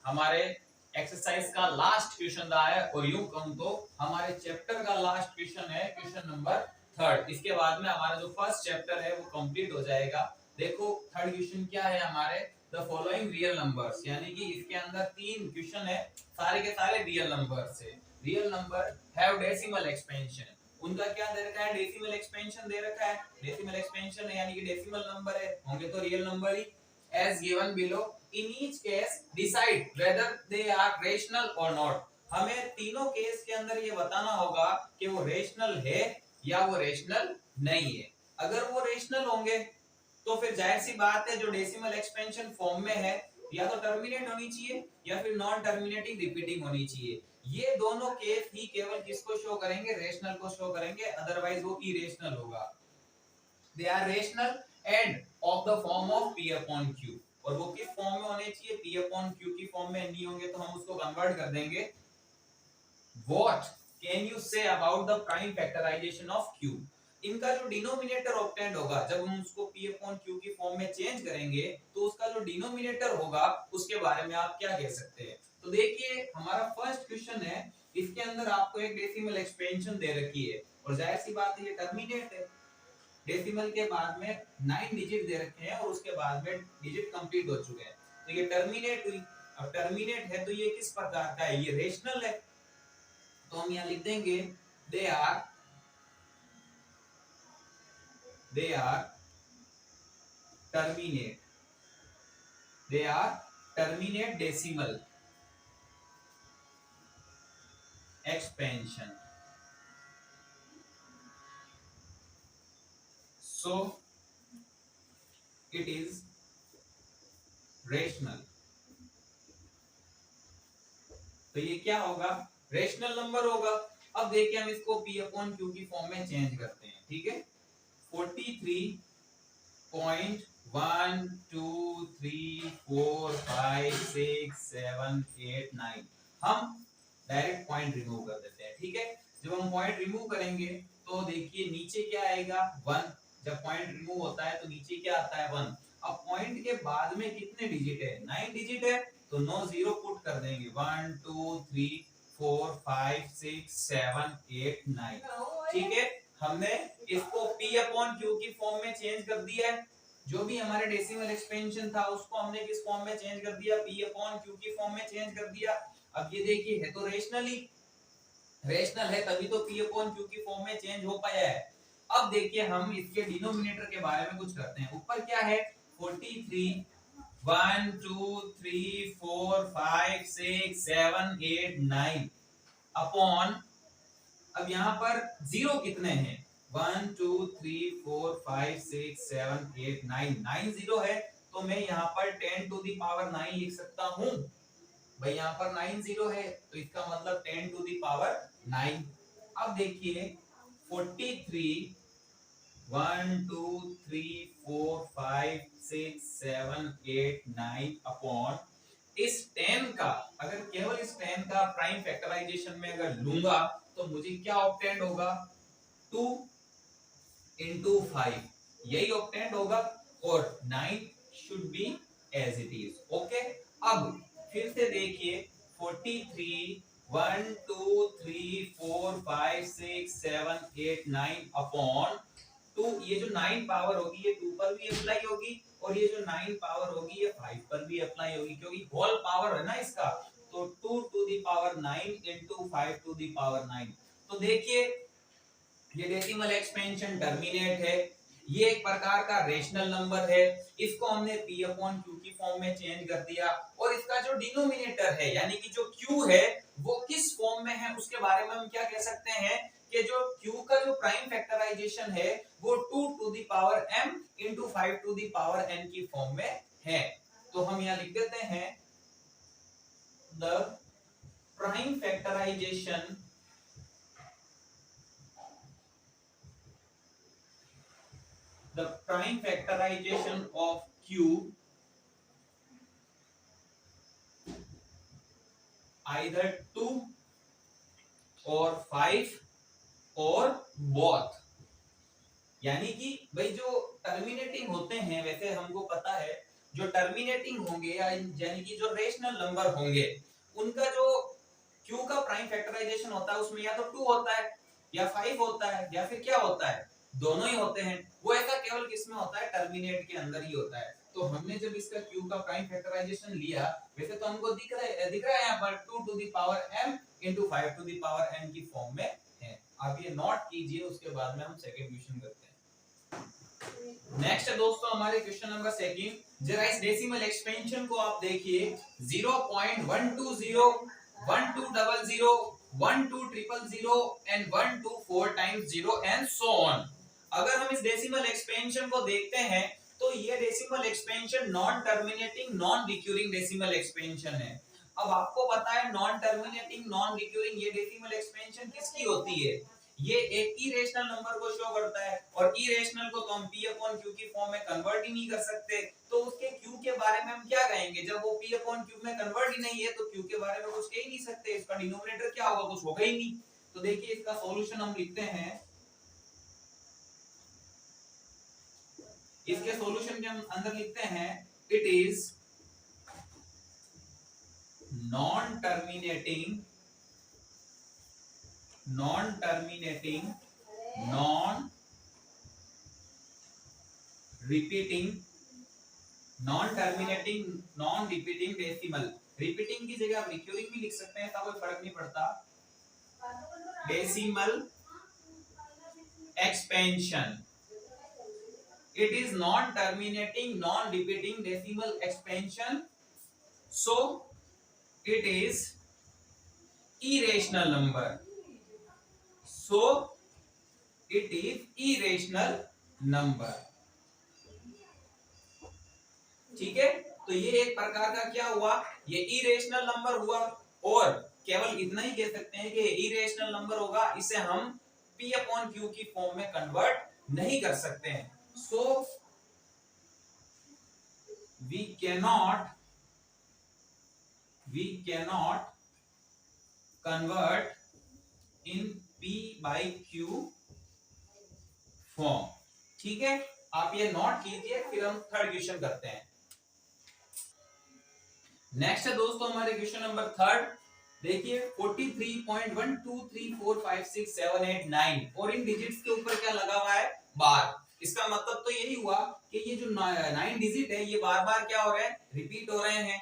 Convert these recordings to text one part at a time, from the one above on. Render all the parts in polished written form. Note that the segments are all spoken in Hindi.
हमारे एक्सरसाइज का लास्ट क्वेश्चन रहा है और यूं कहूं तो हमारे चैप्टर का लास्ट क्वेश्चन है, क्वेश्चन नंबर 3। इसके बाद में हमारा जो फर्स्ट चैप्टर है वो कंप्लीट हो जाएगा। देखो थर्ड क्वेश्चन क्या है हमारे, द फॉलोइंग रियल नंबर्स, यानी कि इसके अंदर 3 क्वेश्चन है, सारे के सारे रियल नंबर्स है। Real number have decimal expansion, उनका क्या दे रखा है, डेसिमल एक्सपेंशन दे रखा है। डेसिमल एक्सपेंशन है यानी कि डेसिमल नंबर है, होंगे तो रियल नंबर ही। As given below, in each case decide whether they are rational और नॉट, हमें तीनों केस के अंदर ये बताना होगा कि वो रेशनल है या वो रेशनल नहीं है। अगर वो रेशनल होंगे तो फिर जाहिर सी बात है जो डेसिमल एक्सपेंशन फॉर्म में है या तो टर्मिनेट होनी चाहिए या फिर नॉन टर्मिनेटिंग रिपीटिंग होनी चाहिए। ये दोनों केस ही केवल किसको शो करेंगे, रेशनल को शो करेंगे, अदरवाइज वो इरेशनल होगा। They are rational and of the form of p upon q, और वो किस फॉर्म में होने चाहिए, p अपॉन q की फॉर्म में नहीं होंगे तो हम उसको कन्वर्ट कर देंगे। What can you say about the prime factorization of q? इनका जो डिनोमिनेटर ऑब्टेंड होगा जब हम उसको p अपॉन q की फॉर्म में चेंज करेंगे तो उसका जो डिनोमिनेटर होगा उसके बारे में आप क्या कह सकते हैं। तो देखिए हमारा फर्स्ट क्वेश्चन है, इसके अंदर आपको एक डेसिमल एक्सपेंशन दे रखी है और जाहिर सी बात है ये टर्मिनेट है। डेसिमल के बाद में 9 डिजिट दे रखे हैं और उसके बाद में डिजिट कंप्लीट हो चुके हैं, तो ये टर्मिनेट हुई। अब टर्मिनेट है तो ये किस प्रकार का है, ये रेशनल है। तो हम यहां लिख देंगे they are terminate, they are terminate decimal expansion, so it is rational। तो ये क्या होगा, रेशनल नंबर होगा। अब देखिए हम इसको p अपॉन q की फॉर्म में चेंज करते हैं, ठीक है। 43.123456789, हम डायरेक्ट पॉइंट रिमूव कर देते हैं, ठीक है। जब हम पॉइंट रिमूव करेंगे तो देखिए नीचे क्या आएगा 1, जब पॉइंट रिमूव होता है तो नीचे क्या आता है 1। अब पॉइंट के बाद में कितने डिजिट है, 9 डिजिट है, तो 9 जीरो पुट कर देंगे, 1 2 3 4 5 6 7 8 9, ठीक है। हमने इसको p अपॉन q की फॉर्म में चेंज कर दिया है। जो भी हमारे डेसिमल एक्सपेंशन था उसको हमने किस फॉर्म में चेंज कर दिया, p अपॉन q की फॉर्म में चेंज कर दिया। अब ये देखिए है तो रेशनली, रेशनल है तभी तो p अपॉन q की फॉर्म में चेंज हो पाया है। अब देखिए हम इसके डिनोमिनेटर के बारे में कुछ करते हैं। ऊपर क्या है 43 1 2 3 4 5 6 7 8 9 अपॉन, अब यहाँ पर जीरो कितने हैं 1 2 3 4 5 6 7 8 9, 9 जीरो है तो मैं यहाँ पर 10 टू दी पावर 9 लिख सकता हूँ। भाई यहाँ पर 9 जीरो है तो इसका मतलब 10 टू दी पावर 9। अब देखिए 43 1 2 3 4 5 6 7 8 9 अपॉन इस 10 का, अगर केवल इस 10 का प्राइम फैक्टराइजेशन में अगर लूंगा तो मुझे क्या ऑब्टेंड होगा 2 into 5, यही ऑब्टेंड होगा और 9 should be as it is, okay. अब फिर से देखिए 43 1 2 3 4 5 6 7 8 9 अपॉन 2, ये जो 9 पावर होगी ये 2 पर भी अप्लाई होगी और ये जो 9 पावर होगी ये 5 पर भी अप्लाई होगी, क्योंकि होल पावर है ना इसका। तो 2 to the power 9 into 5 to the power 9। तो देखिए ये डेसिमल एक्सपेंशन टर्मिनेट है, ये एक प्रकार का रेशनल नंबर है, इसको हमने p अपॉन q की फॉर्म में चेंज कर दिया और इसका जो डिनोमिनेटर है यानी कि जो q है वो किस फॉर्म में है उसके बारे में हम क्या कह सकते हैं कि जो q का जो प्राइम फैक्टराइजेशन है वो 2 to the power m into 5 to the power n की फॉर्म में है। तो हम यहाँ लिख देते हैं the prime factorization of q either 2 or 5 और both, यानी कि भाई जो टर्मिनेटिंग होते हैं वैसे हमको पता है जो टर्मिनेटिंग होंगे यानी कि जो रेशनल नंबर होंगे उनका जो क्यू का प्राइम फैक्टराइजेशन होता है उसमें या तो 2 होता है या 5 होता है या फिर क्या होता है, दोनों ही होते हैं। वो ऐसा केवल किसमें होता है, टर्मिनेट के अंदर ही होता है। तो हमने जब इसका क्यू का प्राइम फैक्टराइजेशन लिया, वैसे तो हमको दिख रहा है यहाँ पर 2 to the power m into 5 to the power n की फॉर्म में है। आप ये नोट कीजिए, उसके बाद में हम सेकंड क्वेश्चन करते हैं। नेक्स्ट दोस्तों हमारे क्वेश्चन नंबर सेकंड, जरा इस डेसिमल एक्सपेंशन को आप देखिए 0.120 1200 12000 and 124 times 0 and so on। अगर हम इस डेसिमल एक्सपेंशन को देखते हैं तो ये decimal expansion non terminating non recurring decimal expansion है। अब आपको पता है नॉन टर्मिनेटिंग नॉन रिक्यूरिंग ये डेसिमल एक्सपेंशन किसकी होती है, ये एक इरेशनल नंबर को शो करता है और इरेशनल को तो हम p अपॉन q की फॉर्म में कन्वर्ट ही नहीं कर सकते। तो उसके q के बारे में हम क्या कहेंगे, जब वो p अपॉन q में कन्वर्ट ही नहीं है तो q के बारे में कुछ कह ही नहीं सकते, इसका डिनोमिनेटर क्या होगा, कुछ होगा ही नहीं। तो देखिए इसका सॉल्यूशन हम लिखते हैं, इसके सॉल्यूशन के अंदर लिखते हैं it is non terminating non repeating decimal. Repeating की जगह आप रिक्यूरिंग भी लिख सकते हैं, ऐसा कोई फर्क नहीं पड़ता। Decimal expansion, it is non terminating non repeating decimal expansion, so it is irrational number, so it is irrational number। ठीक है, तो ये एक प्रकार का क्या हुआ, ये इरेशनल नंबर हुआ और केवल इतना ही कह सकते हैं कि इरेशनल नंबर होगा, इसे हम p अपॉन q की फॉर्म में कन्वर्ट नहीं कर सकते हैं। So we cannot convert in p by q form. ठीक है, आप ये नोट कीजिए, फिर हम थर्ड क्वेश्चन करते हैं। नेक्स्ट है दोस्तों हमारे क्वेश्चन नंबर थर्ड, देखिए 43.123456789 और इन डिजिट्स के ऊपर क्या लगा हुआ है, बार। इसका मतलब तो यही हुआ कि ये जो 9 डिजिट है ये बार बार क्या हो रहे हैं, रिपीट हो रहे हैं।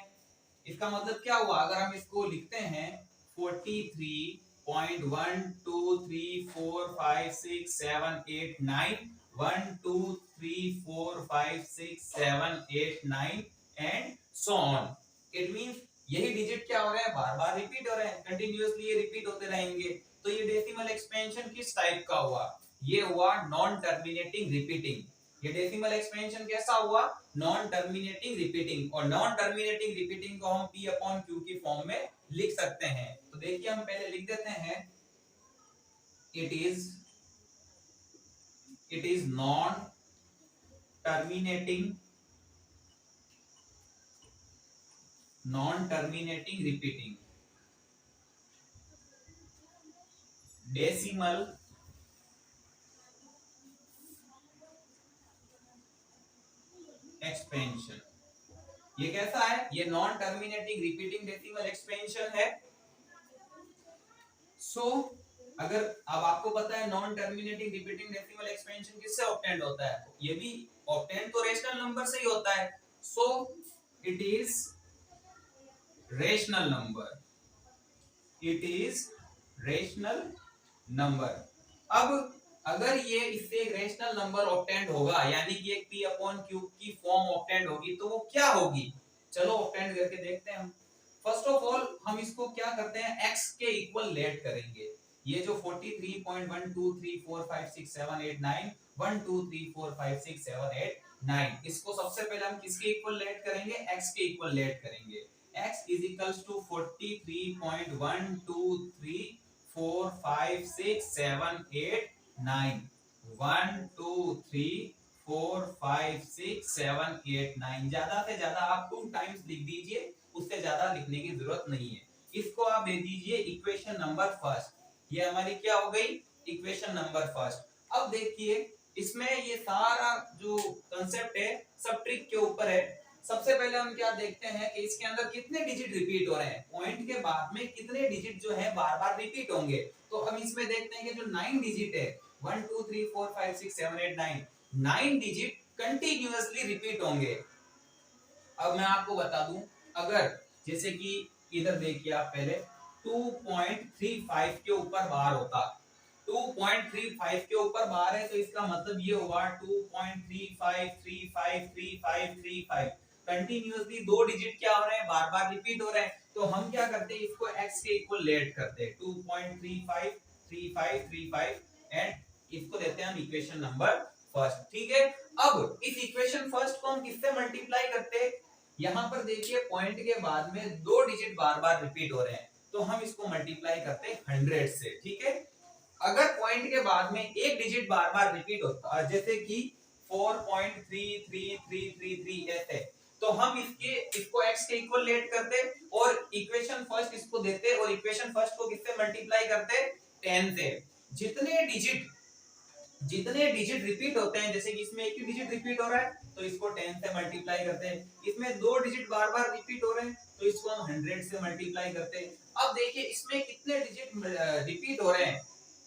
इसका मतलब क्या हुआ, अगर हम इसको लिखते हैं 43.123456789 1 2 3 4 5 6 7 8 9 and so on, it means यही डिजिट क्या हो रहे हैं, बार बार रिपीट हो रहे हैं, कंटिन्यूअसली ये रिपीट होते रहेंगे। तो ये डेसिमल एक्सपेंशन किस टाइप का हुआ, ये हुआ नॉन टर्मिनेटिंग रिपीटिंग। ये डेसिमल एक्सपेंशन कैसा हुआ, नॉन टर्मिनेटिंग रिपीटिंग, और नॉन टर्मिनेटिंग रिपीटिंग को हम p अपॉन q की फॉर्म में लिख सकते हैं। तो देखिए हम पहले लिख देते हैं, it is non terminating repeating decimal expansion. ये कैसा है, ये non terminating repeating decimal expansion है। अगर अब आपको पता है non terminating repeating decimal expansion किससे ऑब्टेंड होता है, ये भी ऑब्टेंड तो रेशनल नंबर से ही होता है। So it is rational number. अब अगर ये इससे एक रेशनल नंबर ऑब्टेंड होगा, यानी कि एक p अपॉन q की फॉर्म ऑब्टेंड होगी, तो वो क्या होगी, चलो ऑब्टेंड करके देखते हैं हम। फर्स्ट ऑफ ऑल हम इसको क्या करते हैं, x के इक्वल लेट करेंगे। ये जो 43.123456789 1 2 3 4 5 6 7 8 9, इसको सबसे पहले हम किसके इक्वल लेट करेंगे, x के इक्वल लेट करेंगे। x is equals to 43.123456789 1 2 3 4 5 6 7 8 9, ज्यादा से ज्यादा आप 2 टाइम्स लिख दीजिए, उससे ज्यादा लिखने की जरूरत नहीं है। इसको आप दे दीजिए इक्वेशन नंबर फर्स्ट, ये हमारी क्या हो गई, इक्वेशन नंबर फर्स्ट। अब देखिए इसमें ये सारा जो कंसेप्ट है सब ट्रिक के ऊपर है। सबसे पहले हम क्या देखते हैं कि इसके अंदर कितने डिजिट रिपीट हो रहे हैं, पॉइंट के बाद में कितने डिजिट जो है बार बार रिपीट होंगे। तो हम इसमें देखते हैं कि जो 9 डिजिट है 1 2 3 4 5 6 7 8 9 डिजिट कंटिन्यूअसली रिपीट होंगे। अब मैं आपको बता दूं, अगर जैसे कि इधर देखिए आप पहले 2.35 के ऊपर बार होता, 2.35 के ऊपर बार है तो इसका मतलब ये होगा 2.35353535 कंटिन्यूअसली दो डिजिट क्या हो रहे हैं, बार बार रिपीट हो रहे हैं। तो हम क्या करते हैं, इसको x के इक्वल लेट करते हैं 2.353535 एंड इसको देते हैं हम इक्वेशन नंबर फर्स्ट। ठीक है, अब इस इक्वेशन फर्स्ट को हम किससे मल्टीप्लाई करते हैं, यहाँ पर देखिए पॉइंट के बाद में दो डिजिट बार बार रिपीट हो रहे हैं तो हम इसको मल्टीप्लाई करते हैं 100 से। ठीक है, अगर पॉइंट के बाद में एक डिजिट बार बार रिपीट होता है जैसे कि 4.3333 ऐसे, तो हम इसको x के इक्वल लेट करते और इक्वेशन फर्स्ट इसको देते और इक्वेशन फर्स्ट को किससे मल्टीप्लाई करते, 10 से। जितने डिजिट रिपीट होते हैं, जैसे कि इसमें एक ही डिजिट रिपीट हो रहा है तो इसको 10 से मल्टीप्लाई करते हैं, इसमें दो डिजिट बार बार रिपीट हो रहे हैं तो इसको हम 100 से मल्टीप्लाई करते हैं। अब देखिए इसमें कितने डिजिट रिपीट हो रहे हैं,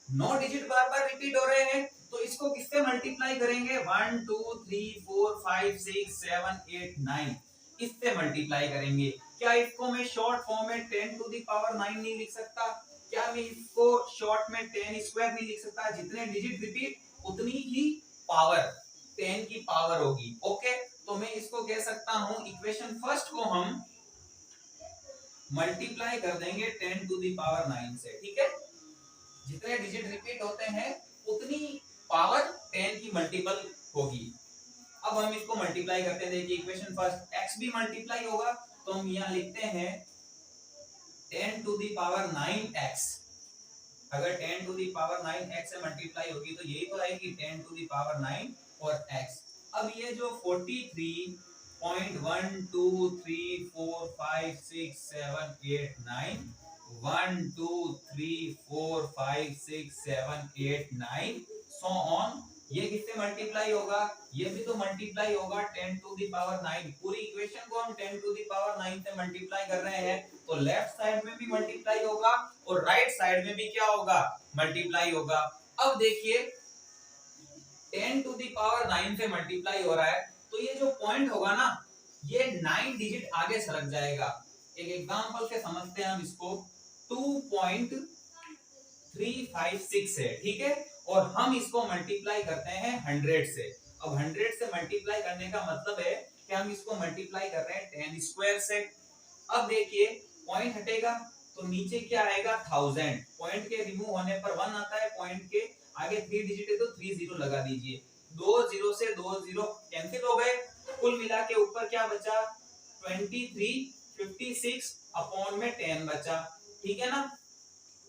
9 डिजिट बार बार रिपीट हो रहे हैं तो इसको किससे मल्टीप्लाई करेंगे, 1 2 3 4 5 6 7 8 9 इससे मल्टीप्लाई करेंगे। क्या इसको मैं शॉर्ट फॉर्म में 10 टू द पावर 9 नहीं लिख सकता, क्या मैं इसको शॉर्ट में 10 स्क्वायर नहीं लिख सकता, जितने डिजिट रिपीट उतनी ही पावर 10 की पावर होगी। ओके, तो मैं इसको कह सकता हूं इक्वेशन फर्स्ट को हम मल्टीप्लाई कर देंगे 10 टू द पावर 9 से। ठीक है, जितने डिजिट रिपीट होते हैं उतनी पावर 10 की मल्टीपल होगी। अब हम इसको मल्टीप्लाई करते हैं, देखिए इक्वेशन फर्स्ट x भी मल्टीप्लाई होगा तो हम यहां लिखते हैं 10 टू द पावर 9x। अगर 10 टू द पावर 9x से मल्टीप्लाई होगी तो यही तो आएगी 10 टू द पावर 9 और x। अब ये जो 43.123456789 1 2 3 4 5 6 7 8 9 सो ऑन, ये किससे मल्टीप्लाई होगा, ये भी तो मल्टीप्लाई होगा 10 टू द पावर 9। पूरी इक्वेशन को हम 10 टू द पावर 9 से मल्टीप्लाई कर रहे हैं तो लेफ्ट साइड में भी मल्टीप्लाई होगा और राइट साइड में भी क्या होगा, मल्टीप्लाई होगा। अब देखिए 10 टू द पावर 9 से मल्टीप्लाई हो रहा है तो ये जो पॉइंट होगा ना ये 9 डिजिट आगे सरक जाएगा। एक एग्जांपल से समझते हैं हम इसको, 2.356 है। ठीक है, और हम इसको मल्टीप्लाई करते हैं 100 से। अब 100 से मल्टीप्लाई करने का मतलब है कि हम इसको मल्टीप्लाई कर रहे हैं 10 स्क्वायर से। अब देखिए पॉइंट हटेगा तो नीचे क्या आएगा, 1000। पॉइंट के रिमूव होने पर 1 आता है, पॉइंट के आगे 3 डिजिट है तो 3 जीरो लगा दीजिए, 2 जीरो से 2 जीरो कैंसिल हो गए, कुल मिला के ऊपर क्या बचा 2356 अपॉन में 10 बचा। ठीक है ना,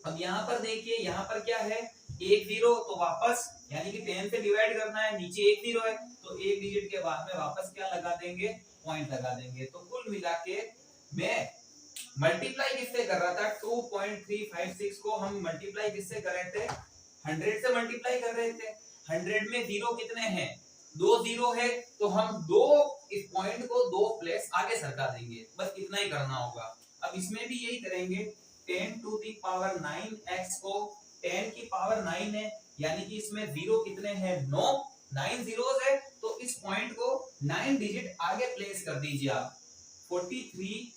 अब यहाँ पर देखिए यहाँ पर क्या है, एक जीरो तो वापस यानी कि 10 से डिवाइड करना है, नीचे एक जीरो है तो एक डिजिट के बाद में वापस क्या लगा देंगे, पॉइंट लगा देंगे। तो कुल मिला के मैं मल्टीप्लाई किससे कर रहा था, 2.356 को हम मल्टीप्लाई किससे कर रहे थे, 100 से मल्टीप्लाई कर रहे थे। 100 में जीरो कितने हैं, 2 जीरो है तो हम दो इस पॉइंट को 2 प्लेस आगे सरका देंगे, बस इतना ही करना होगा। अब इसमें भी यही करेंगे, 10 टू द पावर 9x को 10 की पावर 9 है यानी कि इसमें जीरो कितने हैं, 9 जीरोस है तो इस पॉइंट को 9 डिजिट आगे प्लेस कर दीजिए आप। 43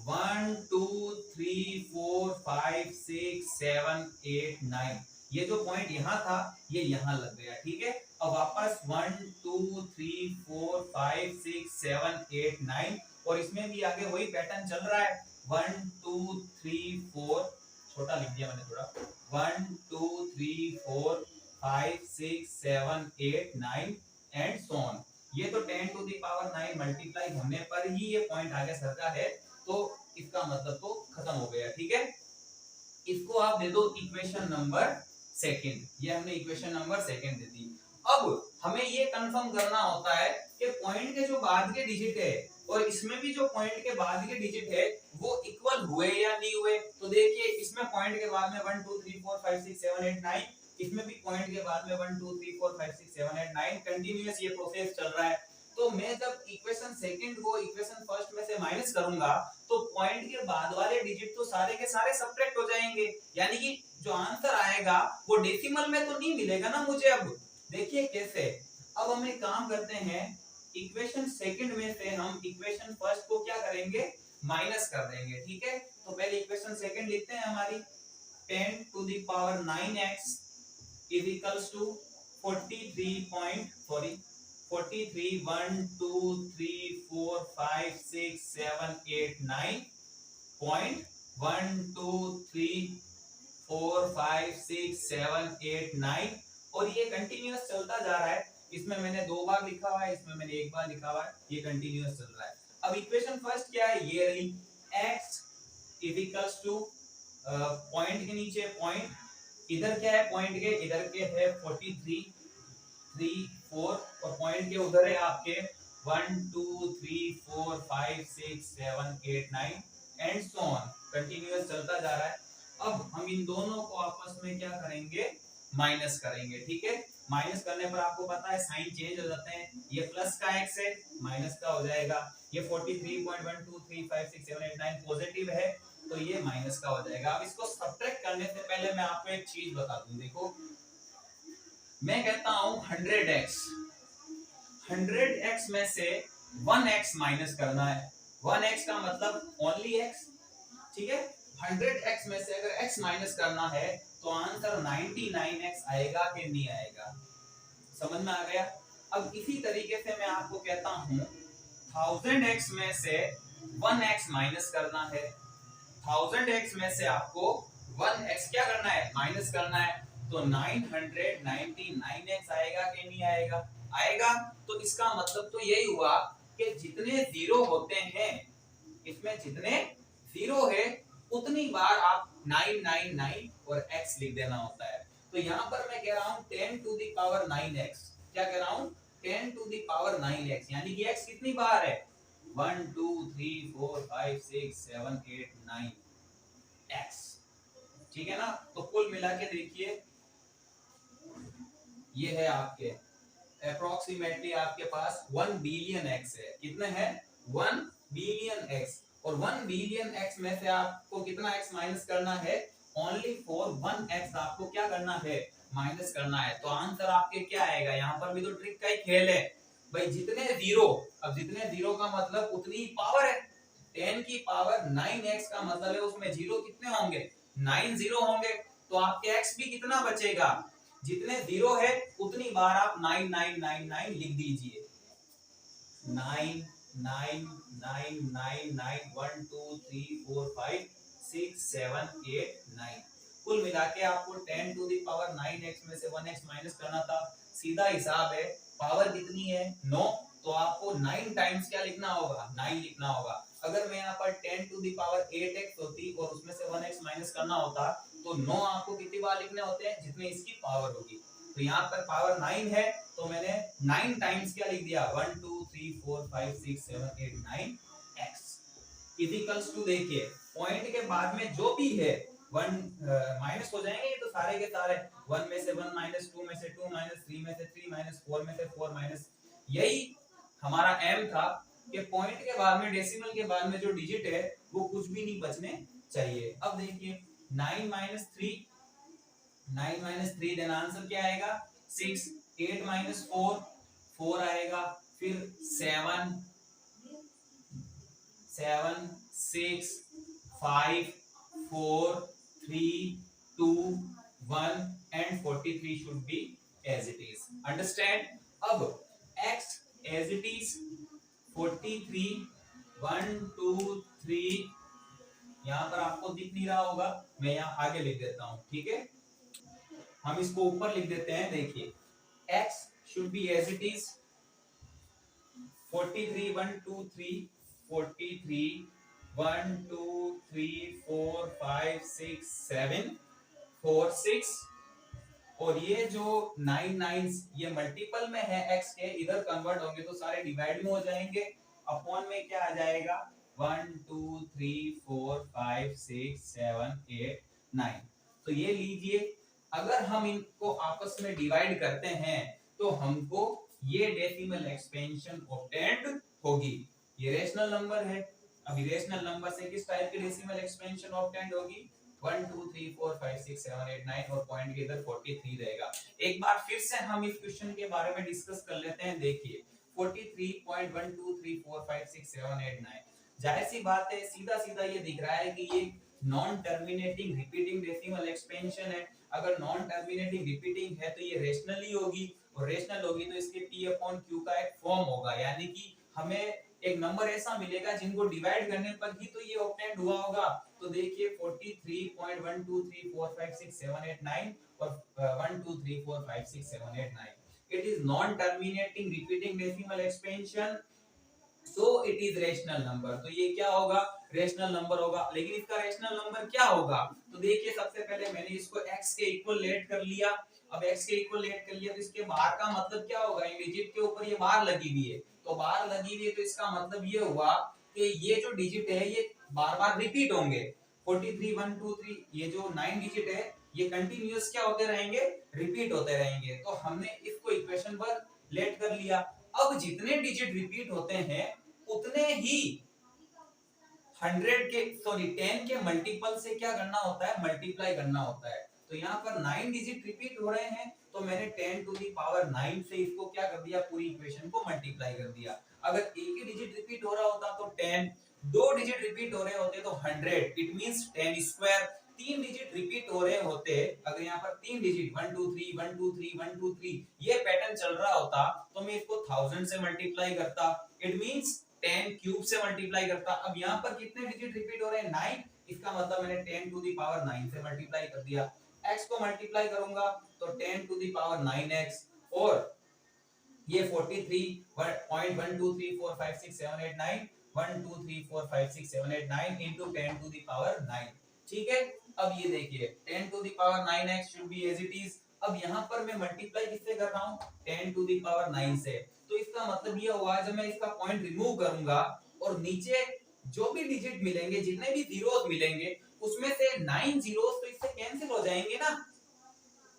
1 2 3 4 5 6 7 8 9 ये जो पॉइंट यहाँ था ये यहाँ लग गया। ठीक है, अब वापस 1 2 3 4 5 6 7 8 9 और इसमें भी आगे वही पैटर्न चल रहा है, 1 2 3 4 छोटा लिख दिया मैंने थोड़ा, 1 2 3 4 5 6 7 8 9 एंड सो ऑन। ये तो 10 टू द पावर 9 मल्टीप्लाई होने पर ही ये पॉइंट आगे सरका है तो इसका मतलब तो खत्म हो गया। ठीक है, इसको आप दे दो इक्वेशन नंबर सेकंड, ये हमने इक्वेशन नंबर सेकंड दे दी। अब हमें ये कंफर्म करना होता है कि पॉइंट के जो बाद के डिजिट है और इसमें भी जो पॉइंट के बाद के डिजिट है वो इक्वल हुए या नहीं हुए। तो देखिए इसमें पॉइंट के बाद में 1 2 3 4 5 6 7 8 9, इसमें भी पॉइंट के बाद में 1 2 3 4 5 6 7 8 9 कंटीन्यूअस ये प्रोसेस चल रहा है। तो मैं जब इक्वेशन सेकंड को इक्वेशन फर्स्ट में से माइनस करूंगा तो पॉइंट के बाद वाले डिजिट तो सारे के सारे सब्ट्रैक्ट हो जाएंगे, यानी कि जो आंसर आएगा वो डेसिमल में तो नहीं मिलेगा ना मुझे। अब देखिए कैसे, अब हम एक काम करते हैं, इक्वेशन सेकंड में से हम इक्वेशन फर्स्ट को क्या करेंगे, माइनस कर देंगे। ठीक है, तो पहले इक्वेशन सेकंड लिखते हैं हमारी, 10 to the power 9x is equals to 43 1 2 3 4 5 6 7 8 9 point 1 2 3 4 5 6 7 8 9 और ये कंटिन्यूअस चलता जा रहा है। इसमें मैंने 2 बार लिखा हुआ है, इसमें मैंने 1 बार लिखा हुआ है, ये कंटिन्यूअस चल रहा है। अब इक्वेशन फर्स्ट क्या है, ये रही, x is equals two point के नीचे पॉइंट, इधर क्या है पॉइंट के, इधर के है 43 3 4 और पॉइंट के उधर है आपके 1 2 3 4 5 6 7 8 9 एंड सो ऑन, कंटिन्यूअस चलता जा रहा है। अब हम इन दोनों को आपस में क्या करेंगे, माइनस करेंगे। ठीक है, माइनस करने पर आपको पता है साइन चेंज हो जाते हैं, ये प्लस का x है माइनस का हो जाएगा, ये 43.1235678 पॉजिटिव है तो ये माइनस का हो जाएगा। अब इसको सब्ट्रैक्ट करने से पहले मैं आपको एक चीज बता दूं, देखो मैं कहता हूं 100x में से 1x माइनस करना है, 1x का मतलब ओनली x। ठीक है, 100x में से अगर x माइनस करना है तो आंसर 99x आएगा कि नहीं आएगा, समझ में आ गया। अब इसी तरीके से मैं आपको कहता हूं 1000x में से 1x माइनस करना है, 1000x में से आपको 1x क्या करना है, माइनस करना है, तो 999x आएगा कि नहीं आएगा, आएगा। तो इसका मतलब तो यही हुआ कि जितने जीरो होते हैं, इसमें जितने जीरो है उतनी बार आप 999 और x लिख देना होता है। तो यहाँ पर मैं कह रहा हूँ 10 to the power 9x, क्या कह रहा हूँ 10 to the power 9x, यानी कि x कितनी बार है 1 2 3 4 5 6 7 8 9 x। ठीक है ना, तो कुल मिला के देखिए ये है आपके अप्रोक्सीमेटली आपके पास 1 बिलियन x है, कितने हैं 1 बिलियन x, और 1 बिलियन x में से आपको कितना x माइनस करना है, ओनली फॉर 1x आपको क्या करना है, माइनस करना है। तो आंसर आपके क्या आएगा, यहाँ पर भी तो ट्रिक का ही खेल है भाई, जितने जीरो, अब जितने जीरो का मतलब उतनी पावर है, 10 की पावर 9x का मतलब है उसमें जीरो कितने होंगे, 9 जीरो होंगे, तो आपके x भी कितना बचेगा, जितने जीरो है उतनी बार आप 9999 लिख दीजिए, 9 9 9 9 9 1 2 3 4 5 6 7 8 9, कुल मिला के आपको 10 टू द पावर 9x में से 1x माइनस करना था। सीधा हिसाब है, पावर कितनी है 9, तो आपको 9 टाइम्स क्या लिखना होगा, 9 लिखना होगा। अगर मैं यहाँ पर 10 टू द पावर 8x होती और उसमें से 1x माइनस करना होता तो 9 आपको कितनी बार लिखने होते हैं, जितनी इसकी पावर होगी। तो यहाँ पर पावर 9 है तो मैंने 9 टाइम्स क्या लिख दिया, 1 2 3 4 5 6 7 8 9 x इज इक्वल्स टू, देखिए पॉइंट के बाद में जो भी है 1 माइनस हो जाएंगे, तो सारे के सारे 1 में से 1 माइनस 2 में से 2 माइनस 3 में से 3 माइनस 4 में से 4 माइनस, यही हमारा एम था कि पॉइंट के बाद में, डेसिमल के बाद में जो डिजिट है वो कुछ भी नहीं बचने चाहिए। अब देखिए 9 माइनस 3, 9 माइनस 3 देन आंसर क्या आएगा 6, 8 माइनस 4 4 आएगा, फिर 7 7 6 5 4 3 2 1 and 43 should be as it is, understand। अब x as it is 43 1 2 3, यहाँ पर आपको दिख नहीं रहा होगा, मैं यहाँ आगे लिख देता हूँ। ठीक है, हम इसको ऊपर लिख देते हैं, देखिए x should be as it is 43 1 2 3 43 1 2 3 4 5 6 7 4 6, और ये जो 9 9 ये मल्टीपल में है x के, इधर कन्वर्ट होंगे तो सारे डिवाइड में हो जाएंगे, अपॉन में क्या आ जाएगा 1 2 3 4 5 6 7 8 9। तो ये लीजिए, अगर हम इनको आपस में डिवाइड करते हैं तो हमको ये डेसिमल एक्सपेंशन ऑब्टेन्ड होगी। ये रेशनल नंबर है। अब इरेशनल नंबर से किस टाइप की डेसिमल एक्सपेंशन ऑब्टेन्ड होगी? 1 2 3 4 5 6 7 8 9 और पॉइंट के इधर 43 रहेगा। एक बार फिर से हम इस क्वेश्चन के बारे में डिस्कस कर लेते हैं। देखिए 43.123456789, जाहिर सी बात है, सीधा सीधा ये दिख रहा है कि ये non terminating repeating decimal expansion है। अगर नॉन टर्मिनेटिंग रिपीटिंग है तो ये रेशनली होगी, और रेशनल होगी तो इसके p अपॉन q का एक फॉर्म होगा, यानी कि हमें एक नंबर ऐसा मिलेगा जिनको डिवाइड करने पर ही तो ये ऑब्टेन्ड हुआ होगा। तो देखिए 43.123456789 और 123456789, it is non terminating repeating decimal expansion, so it is rational number। तो ये क्या होगा? रेशनल नंबर होगा। लेकिन इसका रेशनल नंबर क्या होगा? तो देखिए सबसे पहले मैंने इसको x के इक्वल लेट कर लिया। अब x के इक्वल लेट कर लिया तो इसके बाहर का मतलब क्या होगा? इन डिजिट के ऊपर ये बार लगी हुई है, तो बार लगी हुई है तो इसका मतलब ये हुआ कि ये जो डिजिट है ये बार-बार रिपीट होंगे। 43 1 2 3 ये जो 9 डिजिट है ये कंटीन्यूअस क्या होते रहेंगे? रिपीट होते रहेंगे। तो हमने इसको इक्वेशन पर लेट कर लिया। अब जितने डिजिट रिपीट होते हैं उतने ही 10 के मल्टीपल से क्या करना होता है? मल्टीप्लाई करना होता है। तो यहाँ पर 9 डिजिट रिपीट हो रहे हैं तो मैंने 10 टू दी पावर 9 से इसको क्या कर दिया? पूरी इक्वेशन को मल्टीप्लाई कर दिया। अगर एक ही डिजिट रिपीट हो रहा होता तो 10, दो डिजिट रिपीट हो रहे होते तो 100, इट मींस 10 स्क्वायर। तीन डिजिट रिपीट हो रहे होते, अगर यहाँ पर तीन डिजिट 1 2 3 1 2 3 1 2 3 ये पैटर्न चल रहा होता तो मैं इसको 1000 से मल्टीप्लाई करता, इट मींस 10 क्यूब से मल्टीप्लाई करता। अब यहाँ पर कितने डिजिट रिपीट हो रहे हैं? 9, इसका मतलब मैंने 10 टू दी पावर 9 से मल्टीप्लाई कर दिया। x को मल्टीप्लाई करूंगा तो 10 टू दी पावर 9x, और ये 43.123456789 1 2 3 4 5 6 7 8 9 into 10 to the power 9। ठीक है, अब ये देखिए 10 to the power 9x should be as it is। अब यहाँ पर मैं मल्टीप्लाई किससे कर रहा हूँ? 10 to the power 9 से। तो इसका मतलब ये हुआ जब मैं इसका पॉइंट रिमूव करूंगा और नीचे जो भी डिजिट मिलेंगे, जितने भी जीरोस मिलेंगे, उसमें से 9 जीरोस तो इससे कैंसिल हो जाएंगे ना।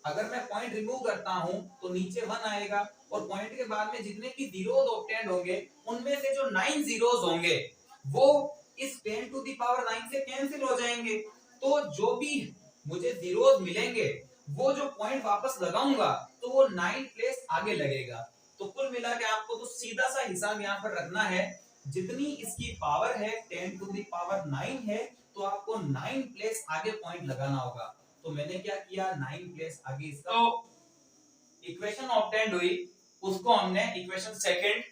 अगर मैं पॉइंट रिमूव करता हूं तो नीचे 1 आएगा, और पॉइंट के बाद में जितने भी जीरोस ऑब्टेन्ड होंगे उनमें से जो 9 जीरोस होंगे वो इस 10 टू द पावर 9 से कैंसिल हो जाएंगे। तो जो भी मुझे जीरोस मिलेंगे वो जो पॉइंट वापस लगाऊंगा तो वो 9 प्लेस आगे लगेगा। तो कुल मिला के आपको तो सीधा सा हिसाब यहाँ पर रखना है, जितनी इसकी पावर है 10 टू द पावर 9 है तो आपको 9 प्लेस आगे पॉइंट लगाना होगा। तो मैंने क्या किया? 9 प्लेस आगे इसका इक्वेशन ऑब्टेन्ड हुई, उसको हमने इक्वेशन सेकंड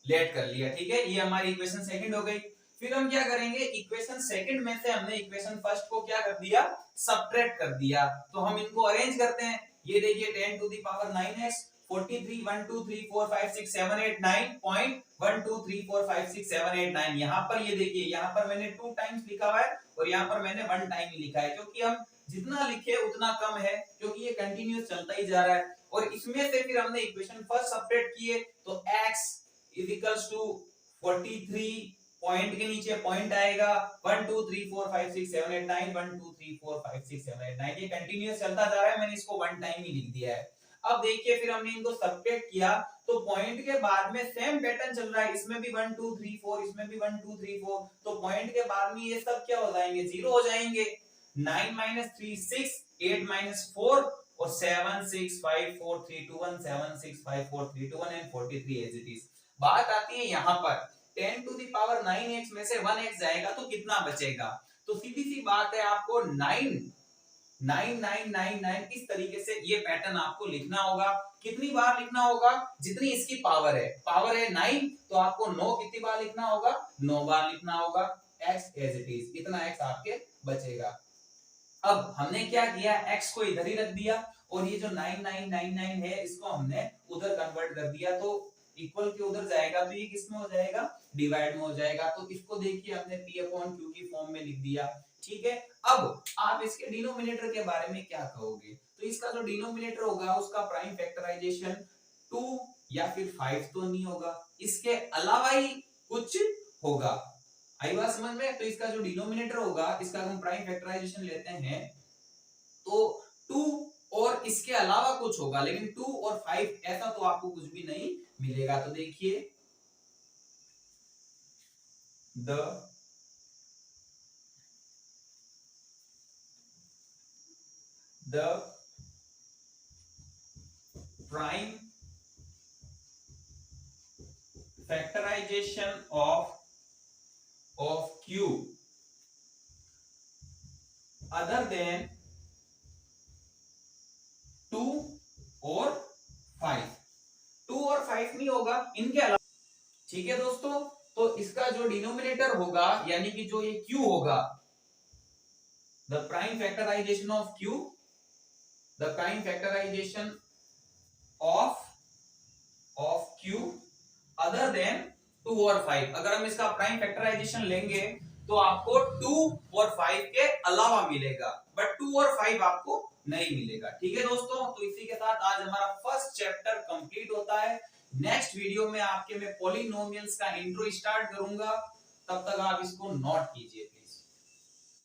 लेट कर लिया। ठीक है, ये हमारी इक्वेशन सेकंड हो गई। फिर हम क्या करेंगे? इक्वेशन सेकंड में से हमने इक्वेशन फर्स्ट को क्या कर दिया? सबट्रैक्ट कर दिया। तो हम इनको अरेंज करते हैं। ये देखिए 10 टू द पावर 9x 43 1 2 3 4 5 6 7 8 9.1 2 3 4 5 6 7 8 9। यहाँ पर ये देखिए, यहाँ पर मैंने 2 टाइम्स लिखा हुआ है और यहाँ पर मैंने 1 टाइम ही लिखा है, क्योंकि हम जितना लिखे उतना कम है, क्योंकि ये कंटिन्यूअस चलता ही जा रहा है। और इसमें से फिर हमने इक्वेशन फर्स्ट सबट्रैक्ट किए तो x is equals to 43, point के नीचे पॉइंट आएगा 1 2 3 4 5 6 7 8 9 1 2 3 4 5 6 7 8 9, ये कंटिन्यूअस चलता जा रहा है, मैंने इसको 1 टाइम ही लिख दिया है। अब देखिए फिर हमने इनको सबट्रैक्ट किया तो पॉइंट के बाद में सेम पैटर्न चल रहा है, इसमें भी 1 2 3 4, इसमें भी 1 2 3 4, तो पॉइंट के बाद में ये सब क्या हो जाएंगे? जीरो हो जाएंगे। 9 - 3 6, 8 - 4 और 7 6 5 4 3 2 1, 7 6 5 4 3 2 1 and 43 as it is। बात आती है यहाँ पर 10 टू द पावर 9x में से 1x जाएगा तो कितना बचेगा? तो सीधी सी बात है, आपको 9 9 9 9 9 इस तरीके से ये पैटर्न आपको लिखना होगा। कितनी बार लिखना होगा? जितनी इसकी पावर है। पावर है 9 तो आपको 9 कितनी बार लिखना होगा? 9 बार लिखना होगा। x as it is, इतना x आपके बचेगा। अब हमने क्या किया? x को इधर ही रख दिया और ये जो 9999 है इसको हमने उधर कन्वर्ट कर दिया, तो इक्वल के उधर जाएगा तो ये किसमें हो जाएगा? डिवाइड में हो जाएगा। तो इसको देखिए हमने p अपॉन q की फॉर्म में लिख दिया। ठीक है, अब आप इसके डिनोमिनेटर के बारे में क्या कहोगे? तो इसका जो डिनोमिनेटर होगा उसका प्राइम फैक्टराइजेशन 2 या फिर 5 तो नहीं होगा, इसके अलावा ही कुछ होगा। आई बात समझ में? तो इसका जो डिनोमिनेटर होगा इसका हम प्राइम फैक्टराइजेशन लेते हैं तो 2 और इसके अलावा कुछ होगा, लेकिन 2 और 5 ऐसा तो आपको कुछ भी नहीं मिलेगा। तो देखिए the prime factorization of Q other than 2 और 5, 2 और 5 नहीं होगा इनके अलावा। ठीक है दोस्तों, तो इसका जो डिनोमिनेटर होगा यानी कि जो ये Q होगा, the prime factorization of Q, the prime factorization of Q other than 2 और 5। अगर हम इसका प्राइम फैक्टराइजेशन लेंगे तो आपको 2 और 5 के अलावा मिलेगा, बट 2 और 5 आपको नहीं मिलेगा। ठीक है दोस्तों, तो इसी के साथ आज हमारा फर्स्ट चैप्टर कंप्लीट होता है। नेक्स्ट वीडियो में आपके मैं पॉलिनोमियल्स का इंट्रो स्टार्ट करूंगा, तब तक आप इसको नोट कीजिए प्लीज।